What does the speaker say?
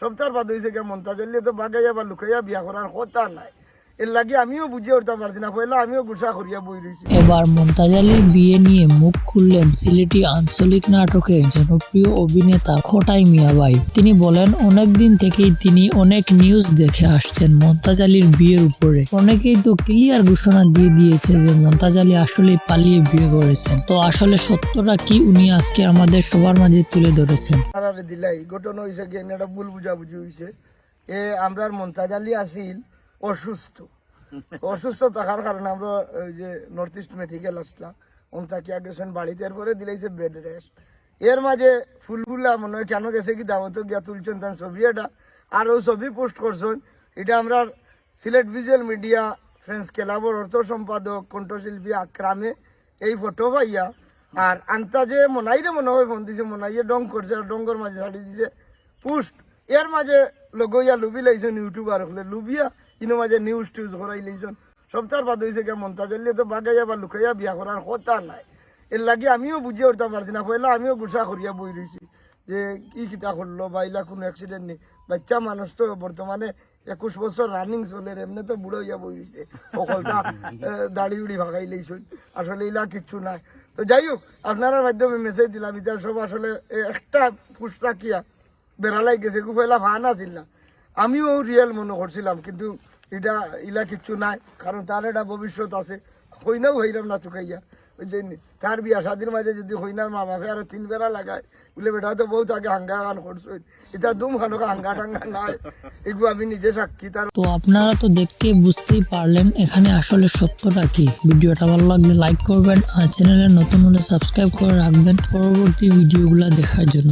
সপ্তাহের বাদ হয়েছে গিয়ে মন্তাজল্লি তো বাগাইয়া বা লুকাইয়া বিয়া করার কথা নাই। এর লাগে আমিও বুঝে উঠতে পারছি না, পয়লা আমিও গুসা করিয়া বই রয়েছি। এবার মমতাজ আলীর বিয়ে নিয়ে মুখ খুললেন সিলেটি আঞ্চলিক নাটকের জনপ্রিয় অভিনেতা খোটাই মিয়া ভাই। তিনি বলেন, অনেক দিন থেকেই তিনি অনেক নিউজ দেখে আসছেন মমতাজ আলীর বিয়ের উপরে। অনেকেই তো ক্লিয়ার ঘোষণা দিয়ে দিয়েছে যে মমতাজ আলী আসলে পালিয়ে বিয়ে করেছেন। তো আসলে সত্যটা কি উনি আজকে আমাদের সবার মাঝে তুলে ধরেছেন। দিলাই ঘটনা হয়েছে গিয়ে একটা ভুল বুঝাবুঝি হয়েছে। আমরা মমতাজ আলী আসিল অসুস্থ থাকার কারণে আমরা ওই যে নর্থ ইস্ট মেডিকেল আসলাম, তাকিয়া গেছেন বাড়িতে, এরপরে দিলাইছে বেড রেস্ট। এর মাঝে ফুলগুলা মনে হয় কেন গেছে কি দাওয়াত গিয়া তুলছেন তার ছবি, এটা আরও ছবি পোস্ট করছেন। এটা আমরা সিলেট ভিজুয়াল মিডিয়া ফ্রেন্ডস ক্লাবর অর্থ সম্পাদক কণ্ঠশিল্পী আকরামে এই ফটো পাইয়া আর আন্তাজে মনাইরে মনে হয় ফোন দিছে, মনাইয়ে ডং করছে আর ডঙ্গর মাঝে ছাড়ি দিছে পোস্ট। এর মাঝে লগইয়া লুবি লাইছেন ইউটিউবার হলে লুবিয়া ইনো মাঝে নিউজ টিউজ করাই লাইছেন। সপ্তাহের বাদ হয়েছে গিয়ে মন্তাজল্লি তো বাগাইয়া বা লুকাইয়া বিয়া করার কথা নাই। এর লাগে আমিও বুঝে উঠতে পারছি না, পয়লা আমিও গুসা করিয়া বই রয়েছি যে কি কিতা করলো বা ইলা কোনো অ্যাক্সিডেন্ট নেই। বাচ্চা মানুষ তো বর্তমানে 21 বছর রানিং চলে, এমনি তো বুড়ো হইয়া বই রয়েছে, সকলটা দাড়ি উড়ি ভাগাই লাইছেন। আসলে ইলা কিচ্ছু নাই। তো যাই হোক, আপনার মাধ্যমে মেসেজ দিলাম ইতার সব আসলে একটা পুস্তাকিয়া বেড়ালাই গেছে, খুব পয়লা ভান আসিল না, আমিও রিয়েল মনে করছিলাম, কিন্তু এটা ইলা কিচ্ছু নাই। কারণ তার একটা ভবিষ্যৎ আছে, হইনাও হইরাম না চুকাইয়া ওই জন্য তার বিয়া শাদির মাঝে যদি হইনার মা বাপে আরো 3 বেড়া লাগায় বলে বেটা তো বহুত আগে হাঙ্গা গান করছেন, এটা দুম খানোকা হাঙ্গা টাঙ্গা নাই, এগুলো আমি নিজে সাক্ষী। তার তো আপনারা তো দেখে বুঝতেই পারলেন এখানে আসলে সত্যটা কি। ভিডিওটা ভালো লাগলে লাইক করবেন আর চ্যানেলে নতুন হলে সাবস্ক্রাইব করে রাখবেন পরবর্তী ভিডিওগুলো দেখার জন্য।